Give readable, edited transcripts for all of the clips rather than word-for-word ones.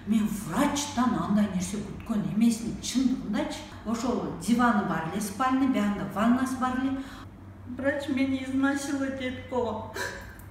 Мен врачтан андай нерсе күткөн эмесин чындыгындачы. Ошол диваны бар эле, спальня, баягында ваннасы бар эле. Врач мени изнасиловать этип койгон.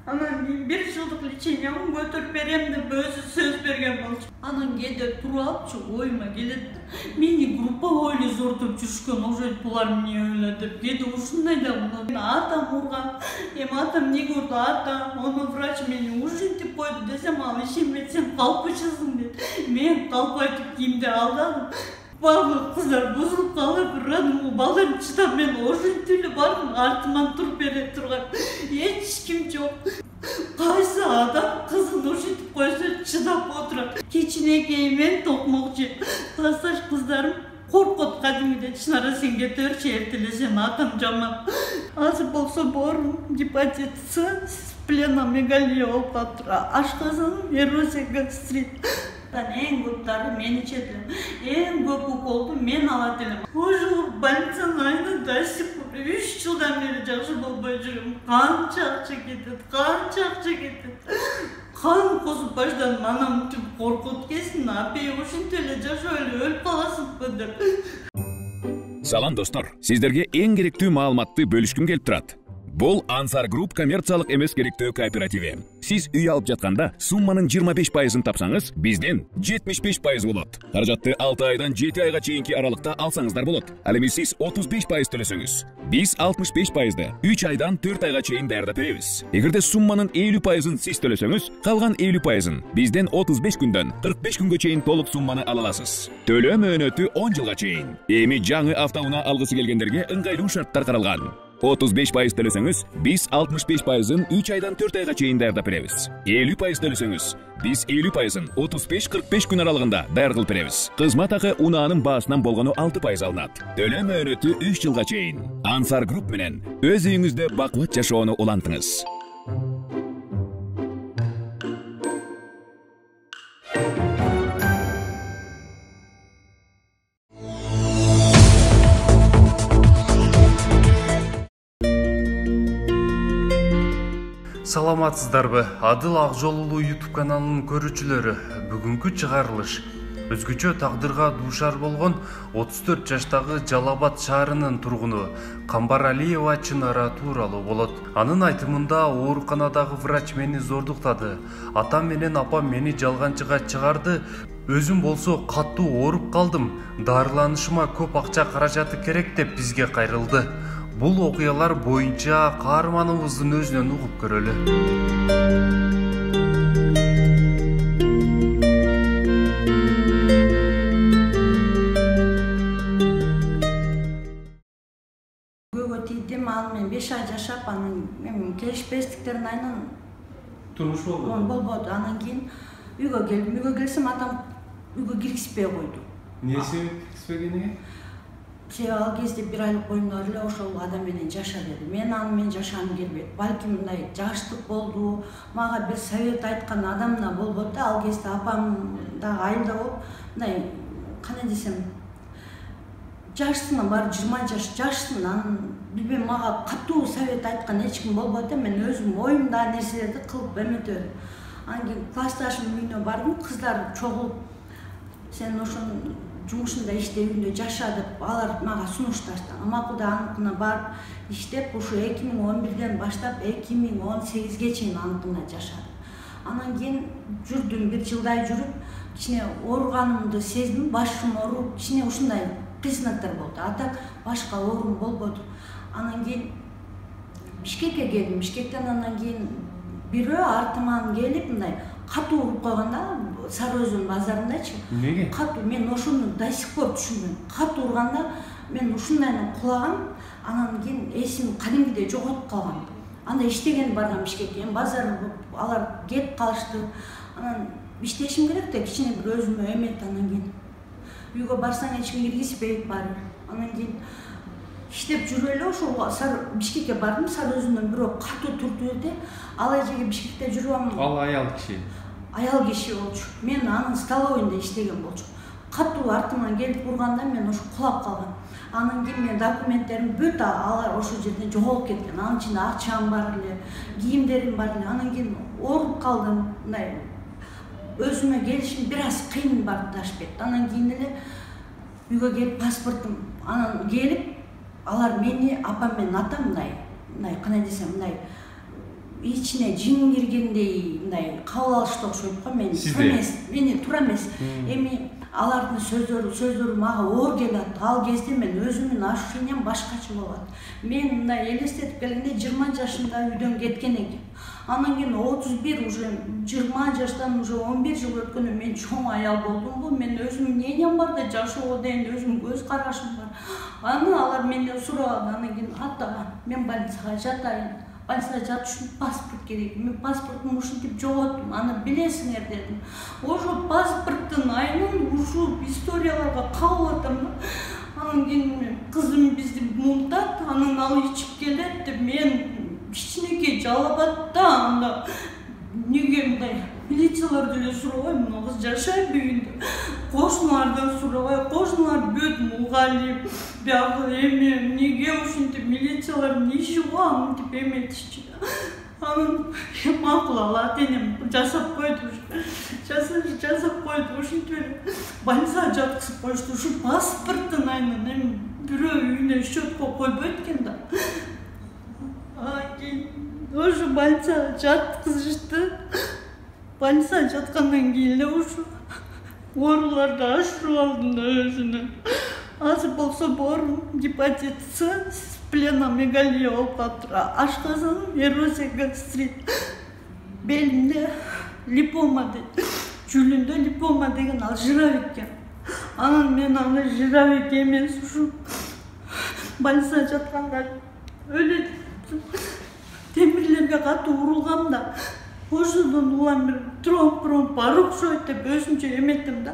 Анан 1 жылдык лечениямды көтөрүп берем деп өзү сөз берген болчу. Анан кээде туруп алыпчы, оюма келет. Мени групповой эле жүрүшкөн, уже булар эмне эле деп. Кээде ушундай да болот. Атам урган. Эми атам эмнеге урду? Ата, оны врач мени ужинтип койду десем, ал ишенбесем калпычысың дейт. Мен калп айтып кийимди алдым. Барлық қыздар бұзылып қалып, радым балдарым чыдап, мен ошентип эле бардым, артыман туруп бере турган эч ким жок. Кайсы адам кызын ошентип койсо чыдап отурат. Кичинекей мен токмокчу. Классташ кыздарым коркот кадимиде. Чынара сен кете берчи, эртелесем атам жаман. Азыр болсо боорум гепатит С, сплenomeгалия болуп калыптыр. Ашказаным эрозия гастрит. Эң көптары мени чечет. Эң көп уколду мен алат элем. Ошол больницанын айына до сих пор 3 жылдан бери жакшы болбой жүрөм. Канча акча кетет. Кан косуп баштадым, анам түп коркут кесин, апей ушинтип эле жашап эле өлүп каласызбы деп. Салам достор, сиздерге эң керектүү маалыматты бөлүшкүм келип турат. Бул Ансар Групп коммерциялык эмес керектөө кооперативи. Сиз үй алып жатканда сумманын 25%-ын тапсаңыз, бизден 75% болот. Каражатты 6 айдан 7 айга чейинки аралыкта алсаңыздар болот. Ал эми сиз 35% төлөсөңүз, биз 65%ды 3 айдан 4 айга чейин даярдап беребиз. Эгерде сумманын 50%-ын сиз төлөсөңүз, калган 50%-ын бизден 35 күндөн 45 күнгө чейин толук сумманы ала аласыз. Төлөө мөөнөтү 10 жылга чейин. Эми жаңы автоунаа алгысы келгендерге ыңгайлуу шарттар каралган. 35% төлөсөңүз, биз 65%-ын 3 айдан 4 айга чейин даярдап беребиз. 50% төлөсөңүз, биз 50%-ын 35-45 күн аралыгында даяр кылып беребиз. Кызмат акы унаанын баасынан болгону 6% алынат. Төлөө мөөнөтү 3 жылга чейин. Ансар Групп менен өз үйүңүздө бакыт жашоону улантыңыз. Саламатсыздарбы? Адыл Акжолулуу YouTube каналынын көрүүчүлөрү, бүгүнкү чыгарылыш өзгөчө тагдырга дуушар болгон 34 жаштагы Жалал Абад шаарынын тургуну Камбаралиева Чынара тууралуу болот. Анын айтымында ооруканадагы врач мени зордуктады. Атам менен апам мени жалганчыга чыгарды. Өзүм болсо катуу ооруп калдым. Дарыланышыма көп акча каражаты керек деп бизге кайрылды. Бул окуялар боюнча каарманыбыздын өзүнөн угуп көрөлү. Көйгө тийдим, ал мен 5 ай жашап, анан келишпестиктердин айынан Турмуш болбоду. Болбоду. Анан кийин үйгө келдим. Үйгө келсем атам үйгө киргизбей койду. Эмне себеп киргизбегени? Ал кезде 1 айлык боюмда эле ошол адам менен жаша деди. Мен аны менен жашагым келбейт. Балким мындай жаштык болду. Мага бир совет айткан адам да болбоду да. Ал кезде апам дагы айылда болуп, мындай кандай десем, жашсың, баары 20 жаш жашсың. Анан билбейм, мага катуу совет айткан эч ким болбойт да. Мен өзүм оюмда нерселерди кылып эметебем. Анан кийин классташымдын үйүнө бардым, кыздар чогулуп, сен ошонун жумушунда иштеп, үйүндө жаша деп алар мага сунушташты. Макул да аныкына барып иштеп, ушу 2011-ден баштап 2018-ге чейин аныкына жашадым. Анан кийин жүрдүм, 1 жылдай жүрүп, кичине ооруганымды сездим, башым ооруп, кичине ушундай признактар болду. Атак башка оорум болбоду. Анан кийин Бишкекке келдим. Бишкектен андан кийин бирөө артыман келип, мындай катуу уруп койгонда, Сары Өзөн базарындачы. Неге? Катуу, мен ошону до сих пор түшүнбөйм. Катуу урганда мен ушундайны кулагам, анан кийин эсим кадимгидей жоготуп калган. Анда иштеген барган Бишкекке, базар алар кетип калышты. Анан иштешим керек да, кичине бир өзүмө эмет. Анан кийин үйгө барсаң эч ким киргизбейт баары. Анан кийин иштеп жүрүп эле ошол Бишкекке бардым. Сары Өзөндөн бирөө катуу турду эле. Ал эжеге Бишкекте жүрөм. Ал аял киши. Аял киши болчу. Мен анын столовойунда иштеген болчу. Катуу артыман келип урганда мен ошо кулап калгам. Анан кийин мен документтерим бүт алар ошол жерден жоголуп кеткен. Анын ичинде акчам бар эле, кийимдерим бар эле. Анан кийин ооруп калдым. Мындай өзүмө келишим бир аз кыйын барып Ташбек. Анан кийин эле үйгө келип паспортум анан келип алар мени апам менен атам мындай кандай десем мындай ичине жин киргендей мындай кабыл алышты окшойт го мени туура эмес. Эми алардын сөздөрү мага оор келет. Ал кезде мен өзүмдүн ощущениям башкача болот. Мен мындай элестетип келгенде 20 жашымда үйдөн кеткен экен. Анан кийин 31 уже 20 жаштан уже 11 жыл өткөндөн мен чоң аял болдумбу. Мен өзүмдүн мнениям бар да жашоого дейин өзүмдүн көз карашым бар. Аны алар менден сураган. Анан кийин ата мен больницага жатайын. Больницага жатыш үчүн паспорт керек. Мен паспортумду ушинтип жоготтум. Аны билесиңер дедим. Ошо паспорттун айынан ушул историяларга кабыл атам да. Анан кийин кызым бизди муңдат, анан ал ичип келет деп мен кичинекей Жалал-Абадда анда неге мындай милицияларды эле сурабай, мына кыз жашайбы үйүндө. Кошуналардан сурабай, кошуналар бөт мугалим, биягы эме неге ушинтип милициялардын иши го антип эметишчи. Анан макул ал ата-энем жасап койду. Жасап койду ушинтип эле больницага жаткызып коюшту. Ушу паспорттун айынан эми бирөө үйүнө счетко койбойт экен да. Ошо больницага жаткызышты. Больницага жаткандан кийин эле ушу ооруларды ашырып алдым да өзүнө. Азыр болсо боорум гепатит С, спленомегалия болуп калыптыр. Ашказаным эрозия гастрит. Белимде липома дейт. Жүлүндө липома деген ал жыравик экен. Анан мен аны жыравик эмес ушу больницага жатканда өлө темирлерге катуу урулгам да. Ошондон улам бир тромб бар окшойт деп өзүмчө эметтим да.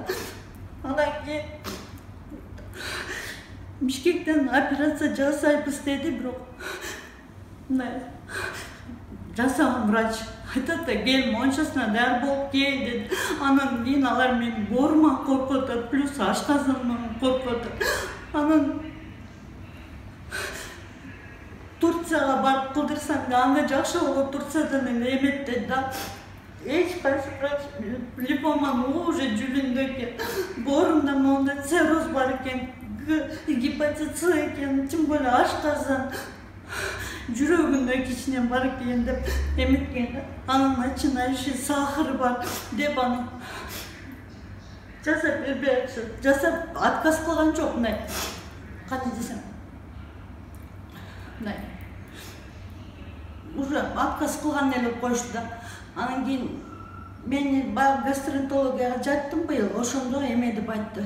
Анан кийин Бишкектен операция жасайбыз деди, бирок мындай жасаган врач айтат да кел мончасына даяр болуп кел деди. Анан кийин алар мени боорума коркуп атат, плюс ашказаныман коркуп атат. Анан Турцияга барып кылдырсам да анда жакшы болот, Турциядан эле эметтеди да. Эч кайсы врач липоман уже жүлүндө экен, боорунда монда цирроз бар экен, гепатит С экен, тем более ашказан, жүрөгүндө кичине бар экен деп эметкен да. Анан начинающий сахары бар деп аны жасап бербей атышат. Жасап отказ кылган жок, мындай кантип десем мындай уже отказ кылган эле коюшту да. Анан кийин мен баягы гастроэнтологияга жаттым быйыл, ошондо эме деп айтты.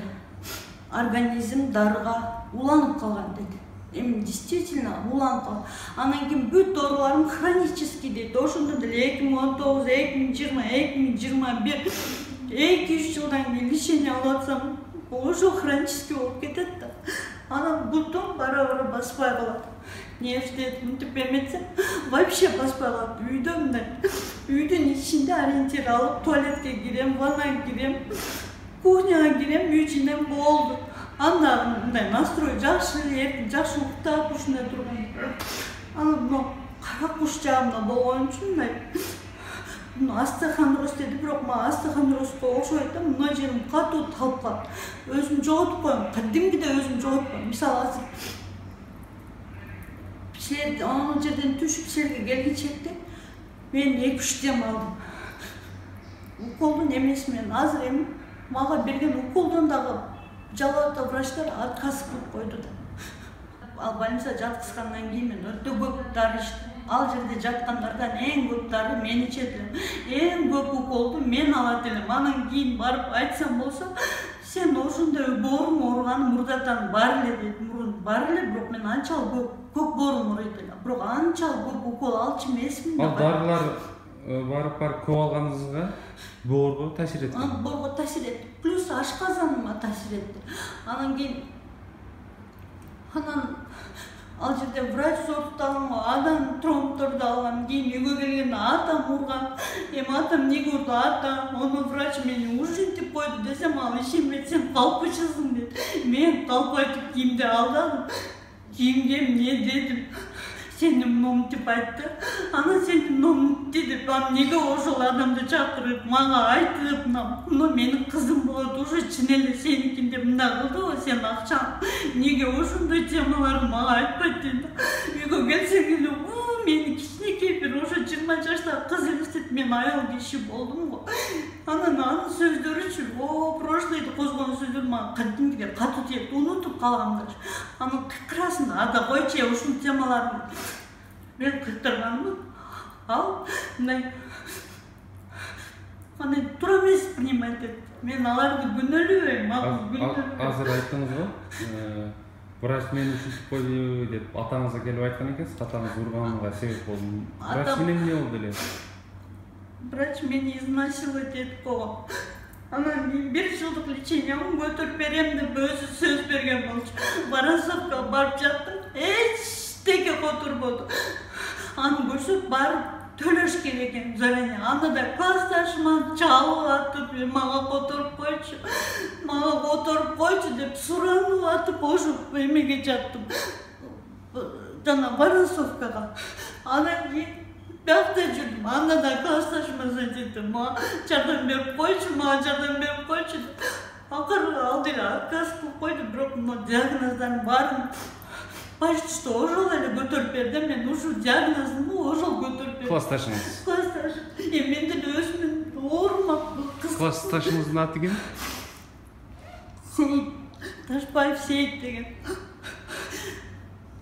Организм дарыга уланып калган деди. Эми действительно уланып калган. Анан кийин бүт ооруларым хронический дейт. Ошондо деле 2019, 2020, 2021 2-3 жылдан кийин лечение алып атсам, ошо хронический болуп кетет да. Анан бутум бара-бара баспай калат. Не иштейт, мынтип эметсем, вообще баспай калат. Үйдө мындай, үйдүн ичинде ориентир алып, туалетке кирем, ваннага кирем, кухняга кирем, үй ичинен болду. Анда мындай настрой жакшы, эртең жакшы уктап, ушундай турган. Анан мына кара куш жагымда болгон үчүн мындай остеохондроз деди, бирок мага остеохондрозго окшойт да, мына жерим катуу талып калат. Өзүм жоготуп коем, кадимкиде өзүм жоготуп коем. Мисалы азыр анын жерден түшүп силерге келгичекте мен 2-3 дем алдым. Уколдун эмеси менен азыр эми мага берген уколдон дагы Жалал-Абадта врачтар отказ кылып койду да. Ал больницага жаткызгандан кийин мен өтө көп дары иштем. Ал жерде жаткандардан эң көп дары мен ичет элем. Эң көп уколду мен алат элем. Анан кийин барып айтсам болсо, сен ошондой боорум ооруган мурдадан бар эле дейт. Мурун бар эле, бирок мен анчалык көп боорум ооруйт эле. Бирок анчалык көп укол алчу эмесмин да. Ал дарылар барып көп алганыңызга боорго таасир этти. Боорго таасир этти. Плюс ашказаныма таасир этти. Анан кийин ал жерде врач сортуптаган, анан тромбторду алган, кийин үйгө келгенде атам урган. Эми атам эмнеге урду? Ата, оны врач мени ушинтип койду десем, ал ишенбейт, сен калпычысың дейт. Мен калп айтып кийимди алдым. Кийимге эмне дедим? Сени мынтип айтты. Ана сени мынтип деп, неге ошол адамды чакырып, мага айтып, но менин кызым болот, уже чын эле сеникинде мындай кылдыбы, сен акчаң неге ошондой темаларды мага айтпайт дейт. Үйгө келсең эле, мени кичинекей бир ошо 20 жаштагы кыз элестет, мен аял киши болдум го. Анан сөздөрүчү, прошлыйды козгон сөздөр мага кадимгидей катуу тиет, унутуп калгамдыр. Анан кыйкырасың, ада койчу ушул темаларды. Мен кыйкырганмын. Ал мындай кандай туура эмес принимать этти. Мен аларды күнөөлөбөйм, азыр айттыңыз го. Врач мени ушинтип койду деп атаңызга келип айткан экенсиз, атаңыз урганга себеп болду. Врач менен эмне болду эле? Врач мени изнасиловать этип койгон. Анан 1 жылдык лечениямды көтөрүп берем деп өзү сөз берген болчу. Воронцовка барып жаттым, эчтеке которбоду. Аны көрсөк барып төлөш керек экен заранее. Аны да классташыма чалып атып, мага которуп койчу деп суранып атып, ошо эмеге жаттым. Жана Воронцовкага. Анан кийин бакта жүрдүм. Анда да классташыма айтты, мага жардам берип койчу. Акыры ал деле отказ кылып койду, бирок мына диагноздардын баарын почти что ошол эле көтөрүп берди. Мен ушул диагнозду ошол көтөрүп берди. Классташыңыз? Классташым. Мен деле өзүмдүн оорумак кыз. Классташыңыздын аты ким? Сейит. Ташбаев Сейит деген.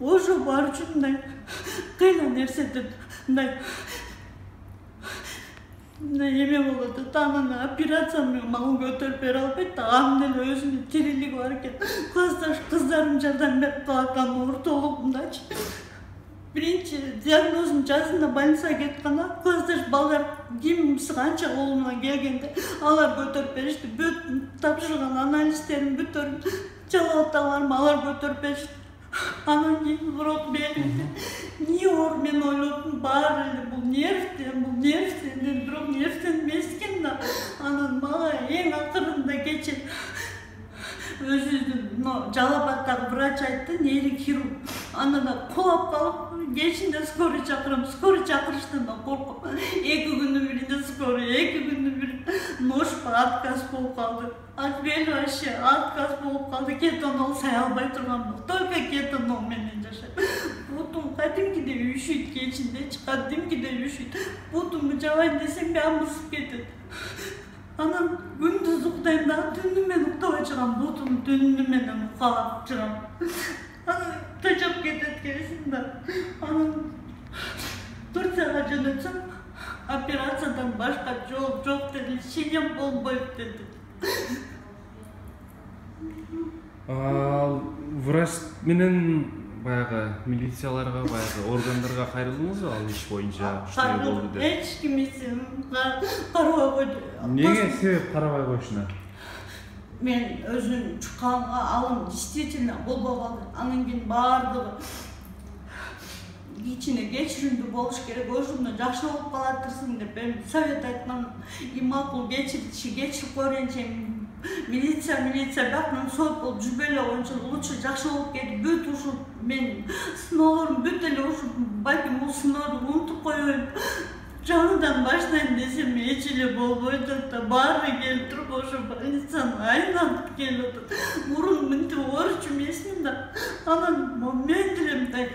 Ошо бар үчүн мындай кыйла нерседен мындай эме болот. Анан операцияны мага көтөрүп бере албайт. Анын деле өзүнүн тирилиги бар экен. Классташ кыздарым жардам берип калат, ортолугундачы. Биринчи диагнозун жазында больницага кетканда, классташ балдар кимси канча колумдан келгенде алар көтөрүп беришти. Бүт тапшырган анализдерин бүтөрүп жалааттагаларым алар көтөрүп беришти. Анан кийин бирок белимде эмне оор, мен ойлодум баары эле бул нервден, бирок нервден эмес экен да. Анан мага эң акырында кече өзүнүн Жалал-Абадтагы врач айтты, нейрохирург. Андан да кулап калып, кечинде скорый чакырам, скорый чакырыштан да коркуп. 2 күндүн биринде скорый, 2 күндүн биринде ножпа отказ болуп калды. Отбел вообще отказ болуп калды. Кетонол сай албай турган болду. Только кетонол менен жашайт. Бутум кадимкидей үйшүйт, кечиндечи кадимкидей үйшүйт. Бутумду жабайын десем амырсып кетет. Анан күндүз уктайм да, түнү менен уктабай чыгам, бутум түнү менен укалап чыгам. Анан тажап кетет келесин да. Анан Турцияга жөнөтсөм, операциядан башка жол жок деди, лечением болбойт деди. Врач менен баягы милицияларга, баягы органдарга кайрылдыңызбы ал иш боюнча ушундай болду деп? Эч кимиси карабай койду. Эмнеге себеп карабай коюшуна? Мен өзүм чыкканга алым действительно болбой калды. Анан кийин баардыгы кичине кечирүүндүү болуш керек, ошондо жакшы болуп калатырсың деп мен совет айткан. Макул кечирип көрөйүнчү. Милиция бактан сот болуп жүрбөй эле койчу, лучше жакшы болуп кетип, бүт ушул мен сыноолорум бүт эле ушул балким бул сыноодо унутуп коеюн. Жаңыдан баштайын десем эч эле болбойт да, баары келип туруп ошо больницаны айланып келип атат. Мурун мынтип оорчу эмесмин да. Анан мен деле мындай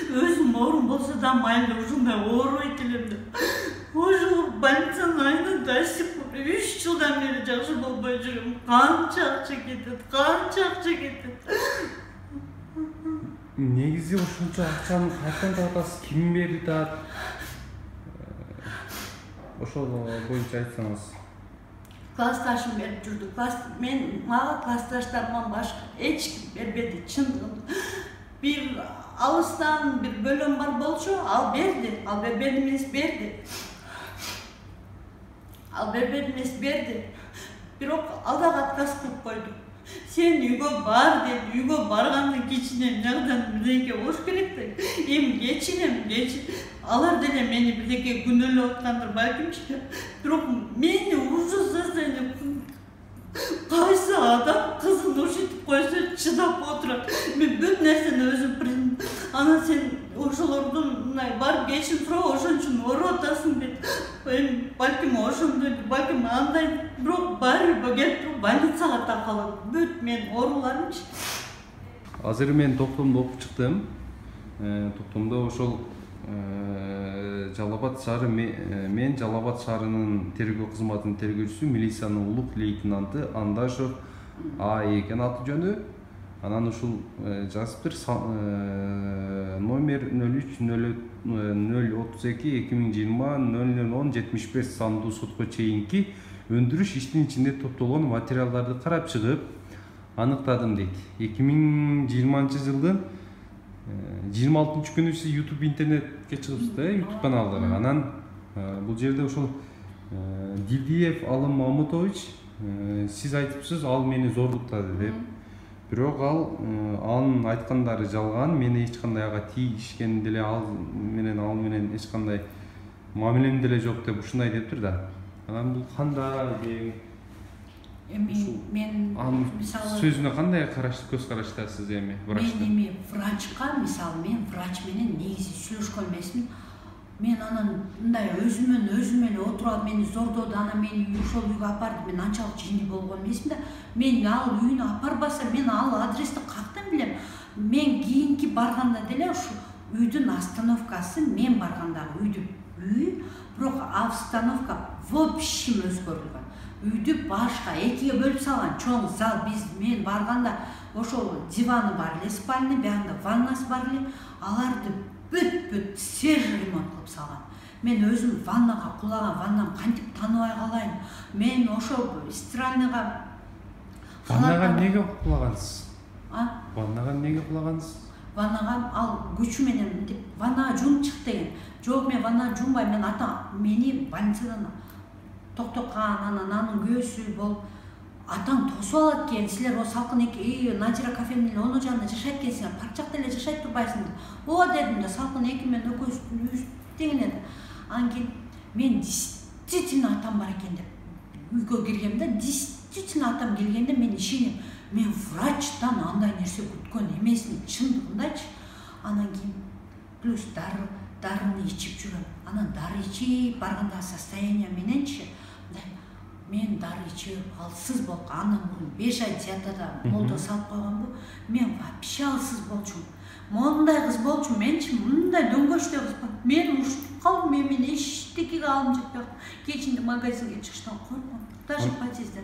өзүм оорум болсо да майли ушундай оорубайт элем деп. Ошо больницаны айланып до сих пор 3 жылдан бери жакшы болбой жүрөм. Канча акча кетет. Негизи ушунча акчаны кайдан табасыз, ким берип атат? Ошол боюнча айтсаңыз. Классташым берип жүрдү. Мага классташтарымдан башка эч ким бербеди, чындыгында. Бир алыстан бир бөлөм бар болчу, ал берди. Ал бербеди эмес берди. Бирок ал дагы отказ кылып койду. Сен үйгө бар деп, үйгө баргандан кичине жагдан бирдеке болуш керек да. Эми кечирем. Алар деле мени бирдеке күнөөлөп аткандыр балкимчи. Бирок мени ушул состояние кайсы адам кызын ушинтип койсо чыдап отурат. Мен бүт нерсени өзүм Ana sen ошолордун мындай барып кечин сурап ошон үчүн ооруп атасың дейт. Эми балким ошондой, балким андай, бирок баары келип туруп больницага таркалат. Бүт мен ооруларымчы. Азыр мен токтомду окуп чыктым. Токтомдо ошол Жалал Абад шаары, мен Жалал Абад шаарынын тергөө кызматынын тергөөчүсү, милициянын улук лейтенанты Андашов А экен аты жөнү. Анан ушул жазыптыр номер 03-032-2020-0010-75 сандуу сотко чейинки өндүрүш иштин ичинде топтолгон материалдарды карап чыгып аныктадым дейт. 2020-жылдын 26-күнү сиз YouTube интернетке чыгыпсыз да, YouTube каналына. Анан бул жерде ошол Дидиев Алым Мамутович сиз айтыпсыз, ал мени зордуктады деп. Бирок анын айткандары жалган, мени эч кандай ага тийишкен деле, ал менен эч кандай мамилем деле жок деп ушундай дептир да. Анан бул кандай деген мен мисалы сөзүнө кандай көз караштасыз эми врачтын? Мен врачка, мисалы мен врач менен негизи сүйлөшкөн эмесмин. Мен анан мындай өзүмөн эле отуруп алып мени зордоду, анан мени ошол үйгө апарды. Мен анчалык жиңил болгон эмесмин да. Мен ал үйүнө апарбаса, мен ал адрести каяктан билем? Мен кийинки барганда деле ушу үйдүн остановкасы мен баргандагы үйдүн үй, бирок обстановка вообще өзгөрүлгөн. Үйдү башка экиге бөлүп салган чоң зал. Мен барганда ошол диваны бар эле, спальня, бягында ваннасы бар эле. Аларды бүт свежий ремонт кылып салган. Мен өзүм ваннага кулаган, ваннам кантип тааныбай калайын. Мен ошол стиральныйга ваннага эмнеге кулагансыз? Ваннага эмнеге кулагансыз? Ваннага ал күчү менен деп ваннага жуунуп чык деген. Жок, мен ваннага жуунбайм. Мен мени больницадан токтоткан, анан анын күйөөсү болуп атаң тосуп алат экен. Силер о салкын эки Надира кафенин эле ону жагында жашайт экенсиңер, парк жакта эле жашайт турбайсыңдар. Ооба дедим да, салкын эки менен экөөбүз тең эле. Анан кийин мен действительно атам бар экен деп үйгө киргемде, действительно атам келгенде мен ишенем. Мен врачтан андай нерсе күткөн эмесмин, чындыгындачы. Анан кийин плюс дарыны ичип жүрөм. Анан дары ичип барганда состояние мененчи, мен дары ичип алсыз болуп, андан мурун 5 ай диетада молдо салып койгонбу. Мен вообще алсыз болчумун. Мондай кыз болчумун, менчи мындай дөңгөчтөй кыз бар. Мен ушуп калдым, мен эчтекеге алым жетпей калдым. Кечинде магазинге чыгыштан корком, даже подъезден.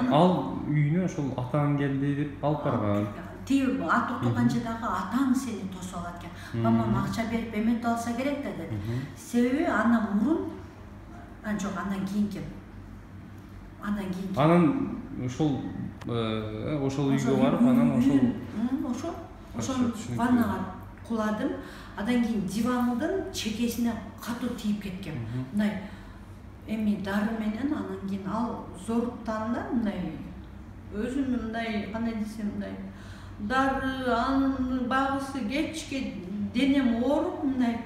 Ал үйүнө ошол атаң келди деп алып барган. Тиги токтогон жердагы атаң сени тосуп алат экен. Мамам акча берип эметип алса керек да деди. Себеби андан мурун, жок, андан кийинки. Анан ошол үйгө барып, анан ошол ваннага куладым. Андан кийин дивандын чекесине катуу тийип кеткен. Мындай эми дары менен, анан кийин ал зоруптанда мындай өзүм мындай кандай десем, мындай дары анын багысы кечке денем ооруп, мындай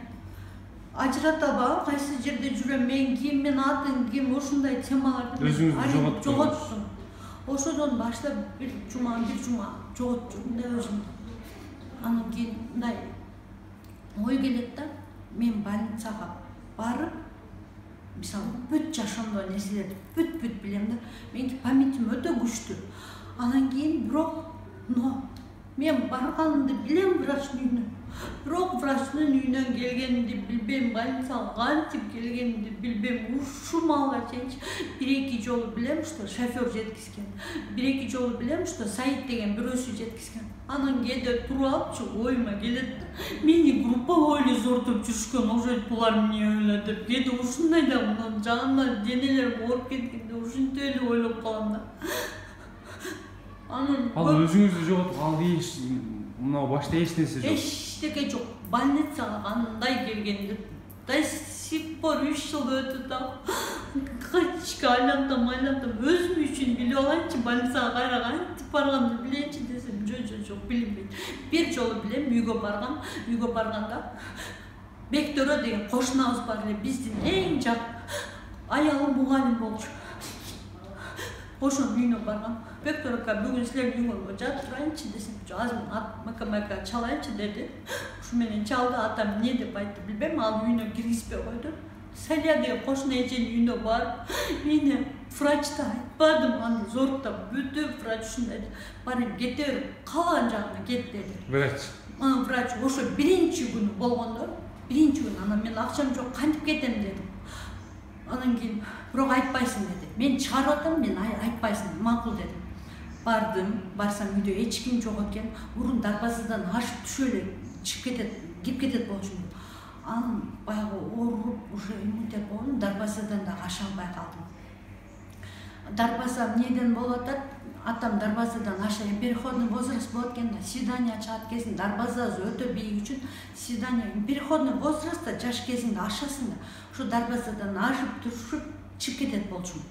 ажырата албагам, кайсы жерде жүрөм, мен ким, мен атын ким, ушундай темаларды өзүңүздү жоготтум. Ошодон баштап бир жума жоготтум да өзүмдү. Анан кийин мындай ой келет да, мен больницага барып, мисалы бүт жашоомдо нерселерди бүт билем да. Меники памятим өтө күчтүү. Анан кийин бирок мен барганымды билем врачтын үйүнө. Бирок врачтын үйүнөн келгенимди билбейм, больницага кантип келгенимди билбейм. Ушул малга чейинчи 1-2 жолу билем, что шофер жеткизген. 1-2 жолу билем, что Саид деген бирөөсү жеткизген. Анан кээде туруп алыпчы, оюма келет да. Мени группа эле зортуп жүрүшкөн, уже булар эмне эле деп. Кээде ушундай да, мына жагымдан денелерим ооруп кеткенде ушинтип эле ойлоп калам да. Анан ал өзүңүздү жоготуп, ал мына башта эч нерсе жок. Эчтеке жок. Больницага кандай келгенде до сих пор 3 жыл өтүп да. Качка айлантам, өзүм үчүн билип алайынчы, больницага кайра кантип барганымды билейинчи десем, жок, билинбейт. Бир жолу билем, үйгө барганда Бектөрө деген кошунабыз бар эле, биздин эң жак аялы мугалим болчу. Ошонун үйүнө баргам. Бектөр ака, бүгүн силердин үйүңөргө жатырайынчы десем, азыр макамака чалайынчы деди. Şu menен çaldı, atam ne dep aytты bilbem, al үйүнө киргизбей койду. Салия деген кошуна эженин үйүнө барып, мени врачта айтпадым, аны зоруктап, бүтү врач ушундай деп, барып кете бер, калган жагына кет деди. Врач ошо биринчи күнү болгондо, биринчи күнү анан мен акчам жок, кантип кетем дедим. Анан кийин бирок айтпайсың деди. Мен чыгарып атам, мен айтпайсың, макул дедим. Бардым, барсам үйдө эч ким жок экен. Урун дарбазадан ашып түшө эле чыгып кетет, кирип кетет болчумун. Анан баягы ооруп, уже иммунитет болгон, дарбазадан да аша албай калдым. Дарбаза эмнеден болуп атат? Атам дарбазадан аша, переходный возраст болот экен да, свидание чыгат кезин дарбазасы өтө бийик үчүн свидание, переходный возрастта жаш кезиңде ашасың да, ошо дарбазадан ашып түшүп чыгып кетет болчумун.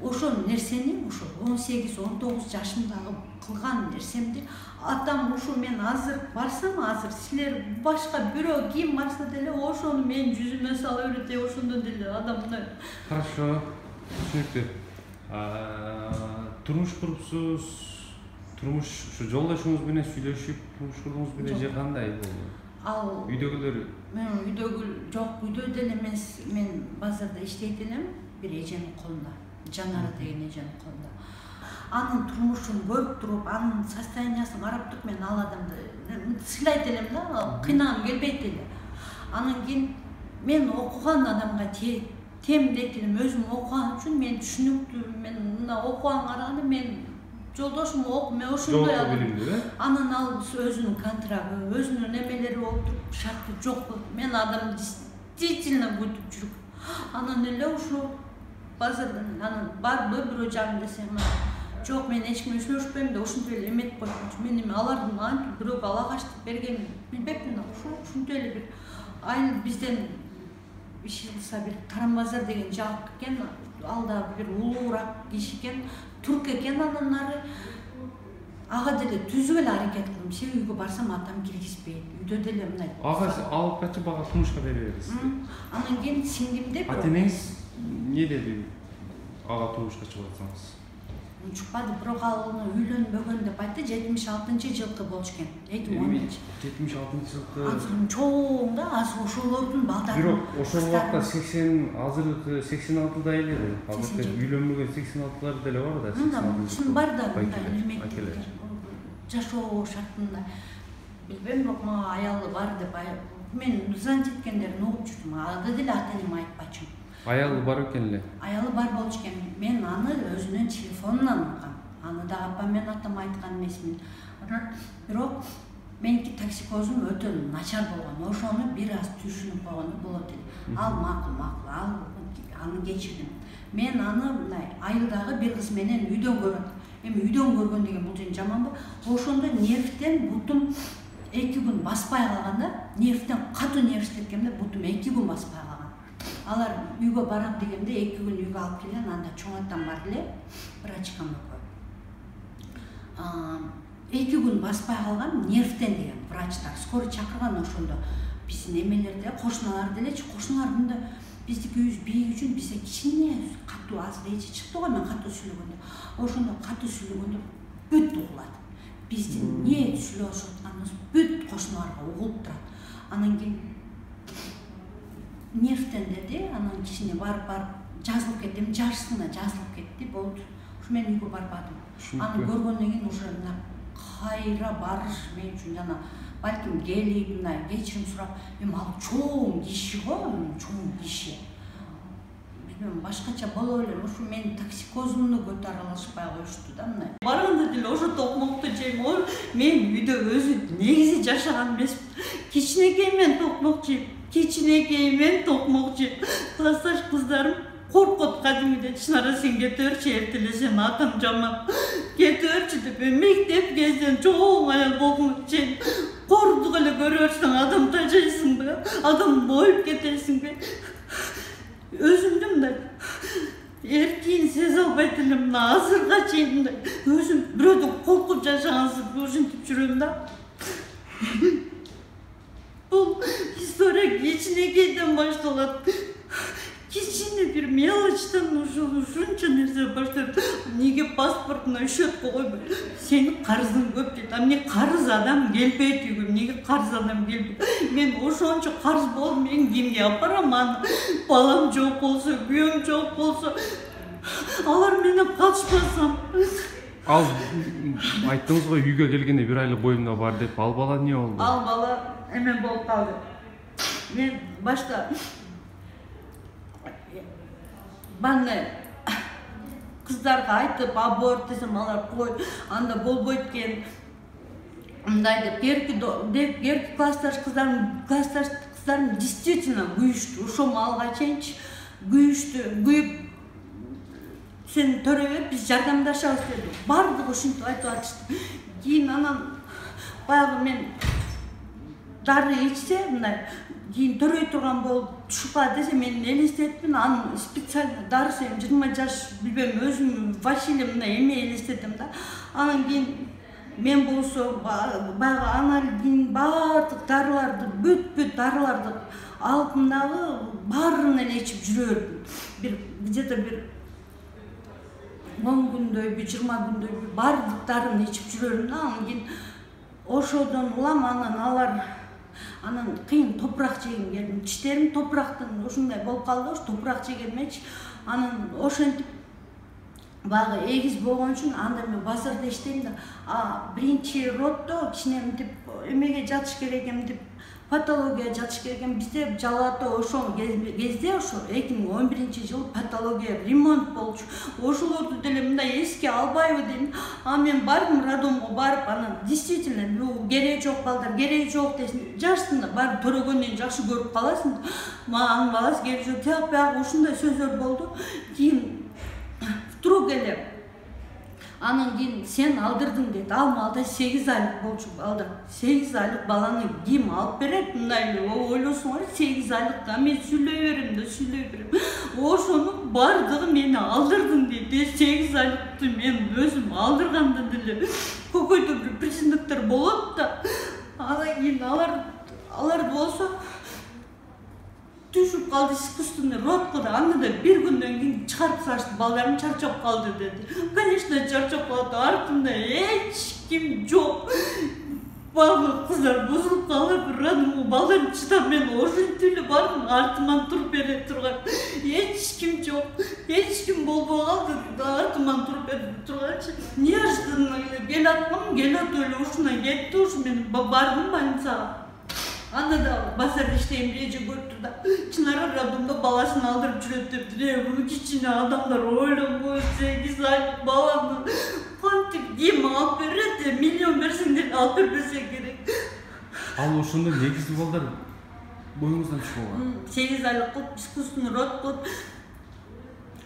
Ошол нерсени ошо 18-19 жашымдагы кылган нерсемди атам ушу мен азыр барсам, азыр силер башка бирөө ким барса деле ошону мен жүзүмө сала берет, ошондон деле адам мындай. Хорошо, түшүнүктүү. Турмуш курупсуз, турмуш ушу жолдошуңуз менен сүйлөшүп, турмуш курдуңуз беле же кандай болду? Ал үйдөгүлөр? Мен үйдөгүл жок, үйдө деле эмес, мен базарда иштейт элем, бир эженин колунда. Жанара деген эженин колунда. Анын турмушун көрүп туруп, анын состояниясын карап туруп, мен ал адамды сыйлайт элем да, кыйнагым келбейт эле. Анан кийин мен окуган адамга темдейт элем, өзүм окуган үчүн мен түшүнүктүү, мен мына окуганга караганда мен жолдошум мен ошондой адам. Анан ал өзүнүн контрагы, өзүнүн немелери болуп туруп, шарты жок болуп, мен адамды действительно күтүп жүрүп. Анан эле ушул базардан анан барды бирөө жагым десем, жок, мен эч кимге сүйлөшпөйм да, ушинтип эле эметип койчумчу. Мен эми алардын антип бирөөгө алагаштык бергенин билбепмин, ушинтип эле бир айыл бизден иш кылса бир Таран базар деген жак экен, ал да бир улуураак киши экен, турк экен, анан нары ага деле түзүп эле аракет кылдым. Себеби үйгө барсам атам киргизбейт. Үйдө деле мындай. Ага алып качып ага турмушка беребиз. Анан кийин сиңдимде ата-энеңиз не деди? Ага турмушка чыгып атсаңыз? Чыкпады, бирок ал үйлөнбөгөн деп айтты. 76-жылкы болчу экен. 2010. 76-жылкы. Азыр чоң да, азыр ошолордун балдары. Бирок ошол убакта 80, азыркы 86да эле. Албетте үйлөнбөгөн 86лар деле бар да. Чын бар да, мындай жашоо шартында. Билбейм, бирок мага аялы бар деп мен зант эткендерин угуп жүрдүм. Ада деле ата-энеме айтпачумун. Аялы бар экен эле. Аялы бар болчу экен. Мен аны өзүнүн телефонунан алгам. Аны да апам менен атам айткан эмесмин. Бирок меники токсикозум өтө начар болгон. Ошону бир аз түшүнүп койгондо болот эле. Ал макул, аны кечирдим. Мен аны мындай айылдагы бир кыз менен үйдөн көрөм. Эми үйдөн көргөн деген бул жен жаманбы? Ошондо нервтен бутум 2 күн баспай калган да, нервтен катуу нервтеткенде бутум 2 күн баспай калган. Алар үйгө барам дегенде 2 күн үйгө алып келген, анда чоң атам бар эле, врачка мөкө. 2 күн баспай калган нервтен деген врачтар скорый чакырган ошондо. Биздин эмелерде, кошуналар делечи, кошуналардын да биздики үйүбүз бийик үчүн бизде кичине катуу азыр эчи чыкты го, мен катуу сүйлөгөндө. Ошондо катуу сүйлөгөндө бүт угулат. Биздин эмне сүйлөшүп атканыбыз бүт кошуналарга угулуп турат. Анан кийин нервтен деди, анан кичине барып жазылып кетти, жашысына жазылып кетти, болду. Ушу мен үйгө барбадым. Аны көргөндөн кийин уже мына кайра барыш мен үчүн жана балким келип мындай кечирим сурап, эми ал чоң киши го, чоң киши. Билбейм, башкача боло элем, ушу менин токсикозумду көтөрө алышпай коюшту да мындай. Барганда деле ошо токмокту жейм, мен үйдө өзү негизи жашаган эмесмин. Кичинекей мен токмок жейм. Кичинекей мен токмок жейм. Классташ кыздарым коркот кадимиде, Чынара сен кете берчи, эртеле сен атаң жаман. Кете берчи деп, мектеп кезден чоң аял болгон чейин кордук эле көрө берсең адам тажайсыңбы? Адам боюп кетесиңби? Өзүмдү мындай эркин сезе албайт элем, мына азырга чейин мындай өзүм бирөөдөн коркуп жашагансып ушинтип жүрөм да. Бул история кичинекейден башталат. кичине бир мелочтан ушунча нерсе баштап неге паспортуна счетко койбой сенин карызың көп дейт. Эмне карыз адам келбейт үйгө, эмнеге карыз адам келбейт? Мен ошончо карыз болуп мен кимге апарам аны? Балам жок болсо, күйөөм жок болсо, алар менен калышпасам. Ал айттыңыз ғой үйгө келгенде 1 айлык боюмда бар деп. Ал бала эмне болду? Ал бала эме болуп калды. Мен башта баны кыздарга айтып аборт десем алар кой, анда болбойт экен. Мындай деп эрки классташ кыздарым действительно күйүштү. Ошол малга чейинчи күйүп сен төрө бер, биз жардамдашабыз деди. Бардыгы ушинтип айтып атышты. Кийин анан баягы мен дары ичсе, мындай кийин төрөй турган болуп түшүп десе мен элестетпин. Анын специально дарысы 20 жаш билбем, өзүм Василий мындай эме элестетем да. Анан кийин мен болсо баягы аналгин баардык дарыларды, бүт дарыларды алып мындагы баарын эле ичип жүрө бердим. Где-то бир 10 күндөй, 20 күндөй баардык дарын ичип жүрөм да. Анан кийин ошодон улам анан кыйын топурак жегим келди. Тиштерим топурактан ушундай болуп калды, ош топурак жегенмечи. Анан ошентип баягы эгиз болгон үчүн анда мен базарда иштейм да. Биринчи роддо кичине мынтип эмеге жатыш керек экен деп, патология жатыш керек экен. Бизде Жалато ошол кезде, ошо 2011-жылы патология ремонт болчу. Ошолорду деле мындай эске албайбы дейм. Мен бардым роддомго барып, анан действительно бул кереги жок балдар, кереги жок десин. Жаштын да баары төрөгөндөн жакшы көрүп каласың. Анын баласы кереги жок, тияк баягы ушундай сөздөр болду. Кийин вдруг эле анан кийин сен алдырдың дейт. Ал малда 8 айлык болчу балдар. 8 айлык баланы ким алып берет? Мындай эле ойлосуң, 8 айлыкка мен сүйлөй берем. Ошону бардыгы мени алдырдың дейт. 8 айлыкты мен өзүм алдырганда деле көкөйдө бир признактар болот да. Анан кийин алар болсо түшүп калды искусственный родко да. Аны да 1 күндөн кийин чыгарып салышты. Балдарым чарчап калды деди. Конечно, чарчап калды. Артымда эч ким жок. Багы кыздар бузулуп калып, роддомго балдарым чыдап мен ошентип эле бардым. Артыман туруп бере турган эч ким жок. Эч ким болбой калды. Артыман туруп бере турганчы неожиданно эле келаткам, эле ушуна кетти. Ушу мен бардым больницага. Анда да базарда иштейм эже көрүптүр да. Чынара роддомдо баласын алдырып жүрөт деп, буну кичине адамдар ойлонбой 8 айлык баланы кантип ким алып берет? Миллион берсең деле алып бербесе керек. Ал ошондо негизги балдар боюңуздан түшүп калган. 8 айлык кылып искусственный род кылып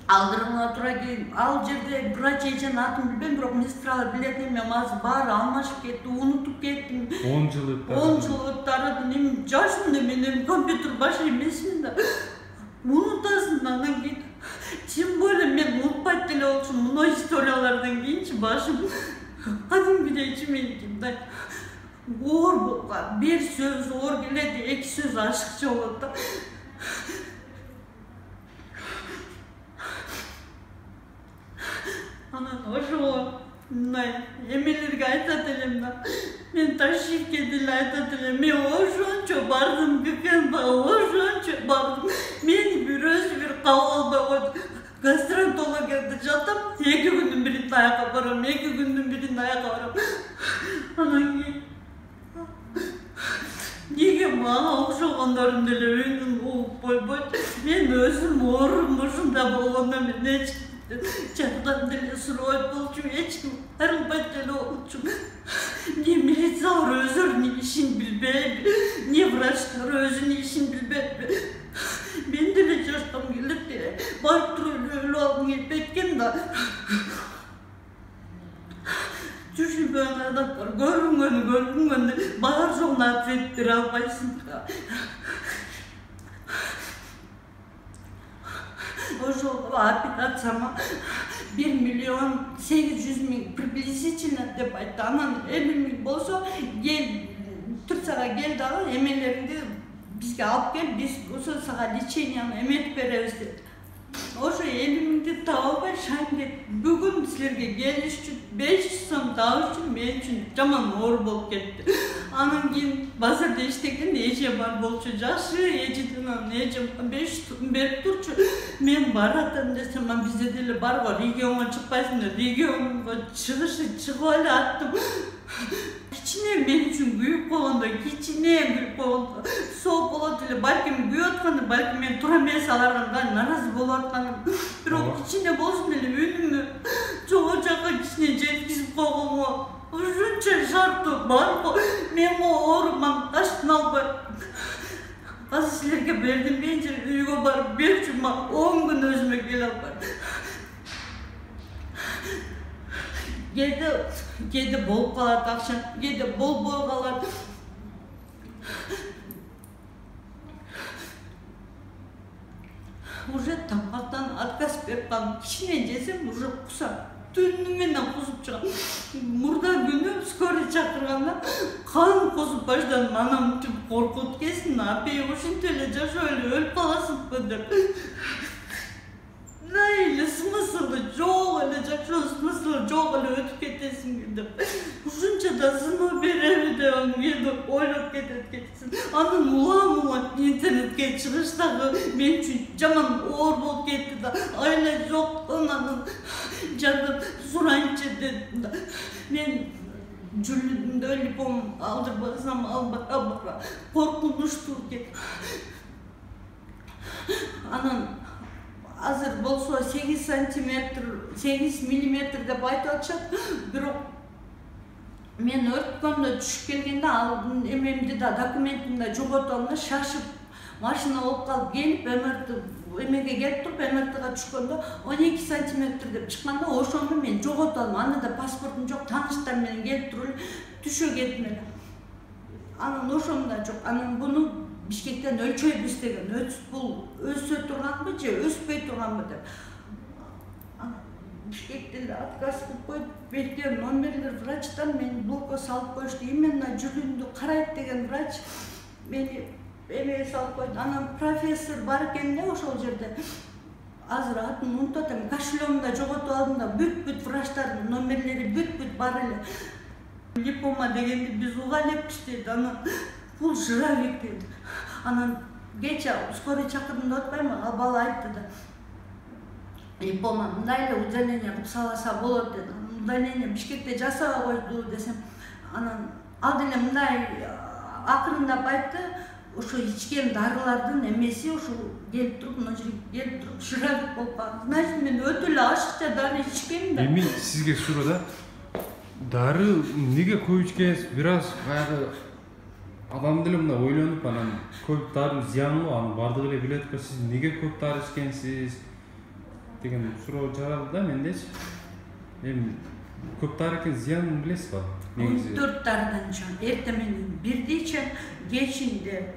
алдырууга туура келди. Ал жерде врач эженин атын билбейм, бирок медсестралар билет. Мен азыр баары алмашып кетти, унутуп кеттим. 10 жыл өттү. Жашмын да мен компьютер башы эмесмин да. Унутасың да, анан кийин тем более мен унутпайт деле болчумун. Мына историялардан кийинчи башым кадимгидей ичимен мындай оор болуп калат. Бир сөз оор келет, 2 сөз ашыкча болот да. Анан ошого мындай эмелерге айтат элем да. Мен Ташивке деле айтат элем. Мен ошончо бардым, ошончо бардым. Мени бир кабыл албай койду. Гастроэнтерологияда жатам. 2 күндүн биринде аякка барам, 2 күндүн биринде аякка барам. Анан кийин неге мага окшогондорун деле өйнүн угуп койбойт? Мен өзүм оорум ушундай болгондо мен эч жардам деле сурабайт болчу, эч ким кайрылбайт деле болчу. Не милициялар өздөрүнүн ишин билбейби, не врачтар өзүнүн ишин билбейби. Мен деле жашкам келет, барып туруп өлүп алгым келбейт экен да. Түшүнбөгөн адамдар көрүнгөнү бар жогуна ответ бере албайсың. Ошол операцияма 1.800.000 приблизительно деп айтты. Анан 50.000 болсо кел Турцияга кел дагы эмелериңди бизге алып кел, биз ошо сага леченияны эметип беребиз деп. Ошо 50 миңди таап албай шайын деп, бүгүн силерге келиш үчүн 500 сом табыш үчүн мен үчүн жаман оор болуп кетти. Анан кийин базарда иштеген эже бар болчу, жакшы эжеден эжем 500 сом берип турчу. Мен баратам десем, бизде деле бар го, регионго чыкпайсың деп, регионго чыгып эле аттым. Кичине мен үчүн күйүп койгондо, кичине күйүп койгондо, сооп болот эле, балким күйүп атканда, балким мен туура эмес аларга нааразы болуп атканым. Бирок кичине болсун эле үнүмдү жого жака кичине жеткизип койгонго ушунча шарты бар го. Мен ооруман таштын албай. Азыр силерге бердим, мен үйгө барып берчү, 10 күн өзүмө келе албайм. Кээде болуп калат акча, кээде болбой калат. Уже тамактан отказ берип калдым. Кичине жесем уже кусам. Түнү менен кусуп чыгам. Мурда күнү скорый чакырганда кан кусуп баштадым. Анам коркут келсин, апей ушинтип эле жашап эле өлүп каласыңбы деп. Или смыслы жок эле жашоо, смыслы жок эле өтүп кетесиң деп. Ушунча да сыноо береби деп кээде ойлоп кетет. Анан улам интернетке чыгыштагы мен үчүн жаман оор болуп кетти да. Айла жок, анан жардам сурайынчы дедим да. Мен жүрүмдө липом алдырбасам албай коркунучтуу кетти. Анан азыр болсо 8 сантиметр, 8 миллиметр деп айтып атышат. Бирок мен өрткөндө түшүп келгенде ал эмемди да, документимди да жоготом да, шашып машина болуп калып келип эмеге келип туруп МРТга түшкөндө 12 сантиметр деп чыкканда ошону мен жоготом. Анда да паспортум жок, тааныштар менен келип туруп түшө кеттим эле. Анан ошону да жок. Анан буну Бишкектен өлчөйбүз деген, бул өсө турганбы же өспөй турганбы деп. Бишкектен отказ кылып коюп, берген номерлер врачтан мени блокко салып коюшту. Именно жүрүмдү карайт деген врач мени эмеге салып койду. Анан профессор бар экен да ошол жерде. Азыр атын унутуп атам, кошелегимди жоготуп алдым да, бүт врачтардын номерлери бүт бар эле. Липома дегенди биз уга элекпиз дейт. Анан бул жыравик дейт. Анан кече скорый чакырдым деп атпайбы, ал бала айтты да. Липома мындай эле удаление кылып саласа болот деди. Удаление Бишкекте жасабай койду десем, анан ал деле мындай акырындап айтты. Ошо ичкен дарылардын эмеси ошо келип туруп, мына жерге келип туруп жыравик болуп калды. Значит, мен өтө эле ашыкча дары ичкем да. Эми сизге суроо да. Дары неге көп ичкенсиз? Бир аз баягы адам деле мына ойлонуп, анан көп дары зыян го, аны бардыгы эле билет го, сиз неге көп дары ичкенсиз деген суроо жаралды да мендечи. Эми көп дары экен зыянын билесиз ба? 14 дарыдан ичем. Эртең менен бирди ичем, кечинде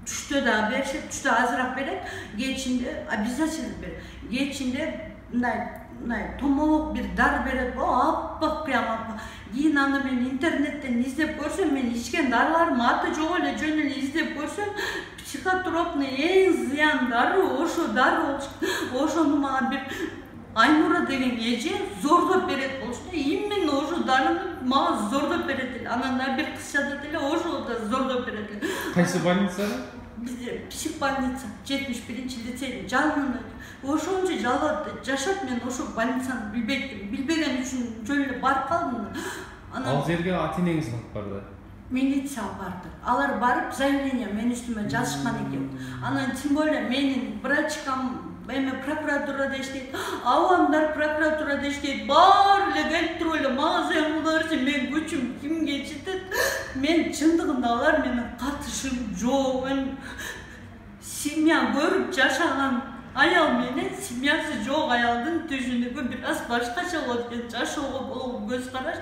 түштө да беришет, түштө азыраак берет, кечинде обязательно берет. Кечинде мындай томолок бир дары берет, аппак прямо. Кийин аны мен интернеттен издеп көрсөм, мен ичкен дарыларым аты жок эле, жөн эле издеп көрсөм, психотропный эң зыян дары ошо дары болчу. Ошону мага бир Айнура деген эже зордоп берет болчу. Именно ошо дарыны мага зордоп берет эле. Анан да бир кыз жатат эле, ошол да зордоп берет эле. Кайсы больницада? Бизде психбольница 71-лицейдин жанында. Ошончо жалат жашап, мен ошо больницаны билбеген үчүн жөн эле барып калдым. Ал жерге ата-энеңиз алып барды? Милиция барды. Алар барып заявление мен үстүмө жазышкан экен. Анан тем более менин врачкам прокуратурада иштейт, авамдар прокуратурада иштейт, баары эле келип туруп эле мага зыян кыларчы, мен күчүм кимге жетет? Мен чындыгында алар менен катышым жок. Семья көрүп жашаган аял менен семьясы жок аялдын түшүнүгү бир аз башкача болот экен, жашоого болгон көз караш.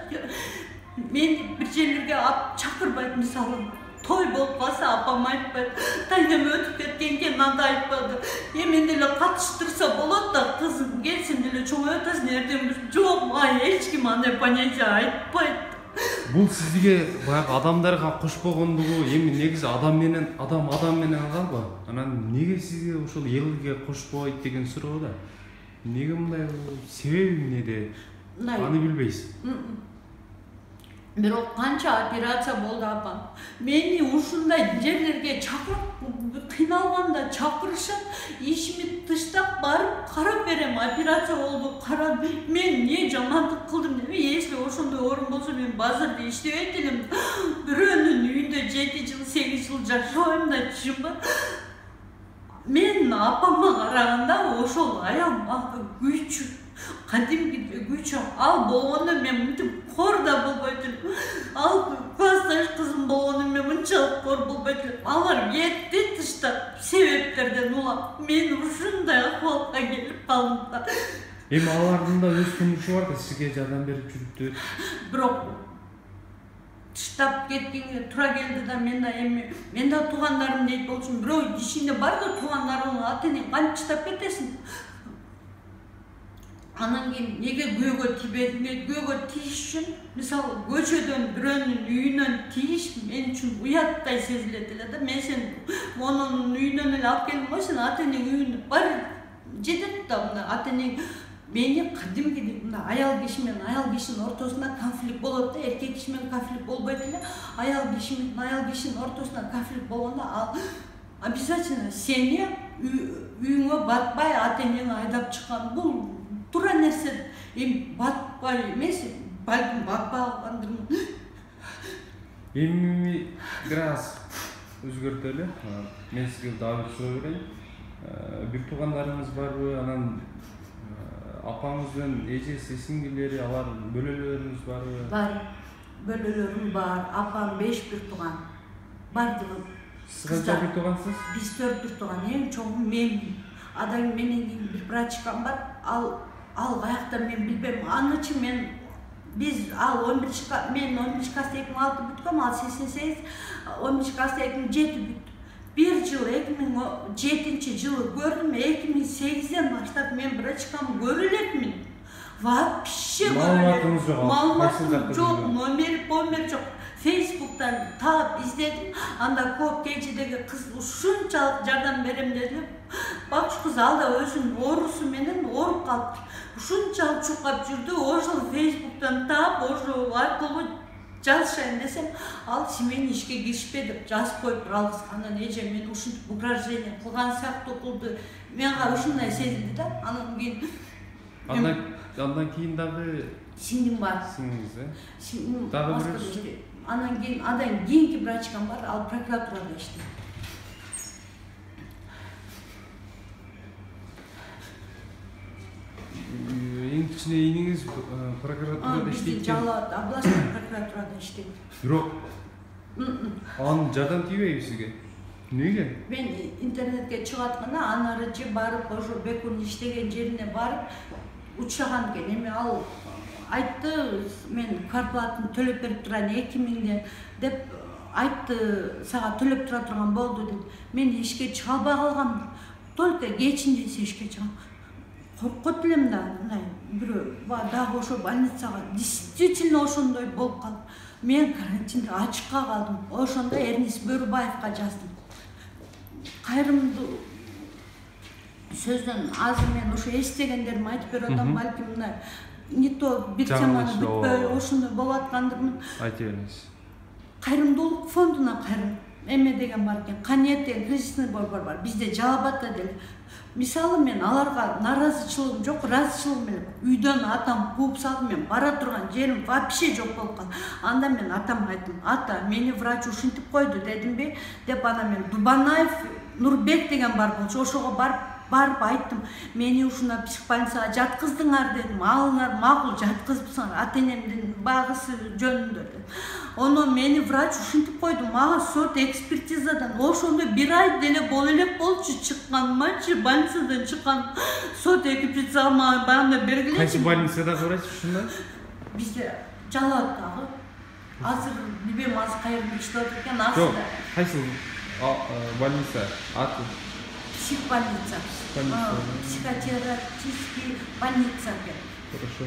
Мен бир жерлерге ап чакырбайт, мисалы той болуп калса апам айтпайт, таңдем өтүп кеткенге нанда айтпады. Мен деле катыштырса болот да, кызым келсин деле чоңойтасың эртең. Жок, мага эч ким андай понятие айтпайт. Бул сизге баягы адамдарга кош болгондугу эми негизи адам менен калбы? Анан неге сизге ошол элге кошпойт деген суроо да. Неге мындай себеби эмнеде? Аны билбейсиз. Бирок канча операция болду апам. Мени ушундай жерлерге чакырып кыйналганда чакырышат, ишими тыштап барып карап берем. Операция болду, карап. Мен эмне жамандык кылдым деп, если ошондой орун болсо мен базарда иштебейт элем. Бирөөнүн үйүндө 7 жыл, 8 жыл жашабайм да, чынбы. Мен апама караганда ошол аял мага күч, кадимки күч ал болгондо мен мынтип кор да болбойт элем. Ал классташ кызым болгондо мен мынчалык кор болбойт элем. Алар кетти тыштап, себептерден улап. Мен ушундай акыбалга келип калдым да. Эми алардын да өз турмушу бар да, сизге жардам берип жүрүптүр. Бирок тыштап кеткенге туура келди да, мен да туугандарым дейт болчумун. Бирок ичинде бар да туугандарыңдын ата-энең кантип тыштап кетесиң? Анан кийин неге көөгө тийбедиң? Көөгө тийиш үчүн, мисалы, көчөдөн бирөөнүн үйүнөн тийиш мен үчүн уяттай сезилет эле да. Мен сен монун үйүнөн эле алып келдим го, сен ата-энең үйүнө бар жетет да. Мына ата-энең мени кадимкидей мына аял киши менен аял кишинин ортосунда конфликт болот да. Эркек киши менен конфликт болбойт эле. Аял киши менен аял кишинин ортосунда конфликт болгондо ал обязательно сени үйүңө батпай ата-энең айдап чыккан. Бул туура нерсе. Эми батпай эмес, балким батпай калгандырмын. Эми бир аз өзгөртөлү. Мен сизге дагы бир суроо берейин. Бир туугандарыңыз барбы? Анан апаңыздын эжеси, сиңдилери, алар бөлөлөрүңүз барбы? Бар. Бөлөлөрүм бар. Апам 5 бир тууган. Бардыгы. Сиз канча бир туугансыз? Биз 4 бир тууган. Эң чоңу мен. Адан менен кийин бир братчикам бар. Ал каякта мен билбейм. Анычы биз ал 11 мен 11 класста 2006 бүткөм, ал 88, 11 класста 2007 бүттү. Bir жыл 2007 жылы көрдüm, 2008'den başlap men братчикам көрө элекмин. Вообще маалыматыңыз жок. Маалыматым жок, номер жок. Facebook'tan таап издедим. Анда көп кечедеги кыз ушунчалык жардам берем деди. Бак кыз ал да өзүнүн оорусу менен ооруп калыптыр. Ушунчалык чуркап жүрдү. Ошол Facebook'tan таап, ошол аркылуу жазышайын десем, ал семейный ишке киришпе деп жазып коюптур. Алгыс анан эже мен ушинтип угрождение кылган сыяктуу кылды. Менга ушундай сезилди да. Анан кийин дагы сиңдим бар. Сиңиңиз, Сиңдим дагы бирөөсү. Анан кийинки врачкам бар, ал прокуратурада иштейт. Эң кичине ийиңиз прокуратурада иштейт. Жалат областной прокуратурада иштейт. Бирок анын жардам тийбейби сизге? Неге? Мен интернетке чыгатканда анары же барып ошо Бекунун иштеген жерине барып учураган экен. Эми ал айтты, мен квартплатаны төлөп берип турайын 2000 деп айтты, сага төлөп тура турган болду деп. Мен ишке чыга албай калгам. Только кечинде ишке чыгам. Коркот элем да, мындай бирөө дагы ошо больницага действительно ошондой болуп калды. Мен карантинде ачыкка калдым. Ошондо Эрнис Бөрүбаевга жаздым. Кайрымдуу сөздөн азыр мен ошо эстегендерими айтып берип атам, балким мындай не то бир теманы бүтпөй ошондой болуп аткандырмын. Айта бериңиз. Кайрымдуулук фондуна кайрым эме деген бар экен, Каниет деген кризисный борбор бар. Бизде Жалабатта деле. Мисалы мен аларга наразычылыгым жок, ыраазычылыгым эле бар. Үйдөн атам кууп салды, мен бара турган жерим вообще жок болуп калды. Анда мен атамга айттым, ата, мени врач ушинтип койду дедимби, деп ана мен Дубанаев Нурбек деген бар болчу, ошого барып айттым, мени ушуна психбольницага жаткыздыңар дедим. Алыңар макул жаткызыпсыңар, ата-энемдин багысы жөнүндө деп. Оно мени врач ушинтип койду, мага сот экспертизадан ошондо 1 ай деле боло элек болчу чыкканмачы, больницадан чыккан. Сот экспертизага мага баягында бергиле. Кайсы больницада врач ушундай? Бизде Жалаттагы. Азыр билбейм, азыр кайерде иштеп атат экен, азыр. Жок, кайсы больница? Аты психбольница. Психотерапевтический больница. Хорошо.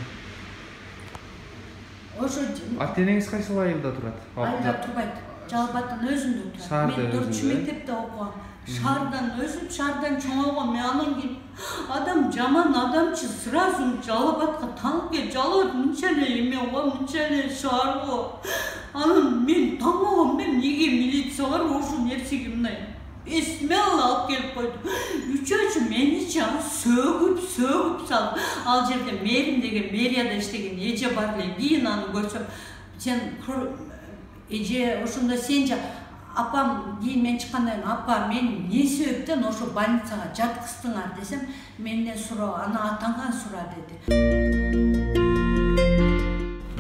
ошо ата энеңиз кайсыл айылда турат? айылда турбайт, Жалал Абадтын өзүндө турат. Мен 4 мектепте окугам. Шаардан өсүп, шаардан чоңойгом. Мен анан кийин адам жаман адамчы сразу Жалал Абадка таңып келип, Жалал Абад мынча эле эме го, мынча эле шаар го. Анан мен таң болгом, мен неге милициялар ошол нерсеге мындай эсиме алып келип койду. Үчөөчү меничи сөгүп салып, ал жерде мэрим деген мэрияда иштеген эже бар эле. Кийин аны көрсөм, сен эже ошондо сен апам кийин мен чыккандан кийин апа мени эмне себептен ошо больницага жаткыздыңар десем, менден суроо, аны атаңан сура деди.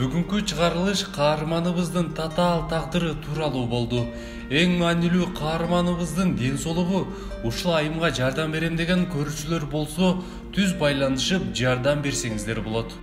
Бүгүнкү чыгарылыш каарманыбыздын татаал тагдыры тууралуу болду. Эң маанилүү каарманыбыздын ден соолугу. Ушул айымга жардам берем деген көрүүчүлөр болсо, түз байланышып жардам берсеңиздер болот.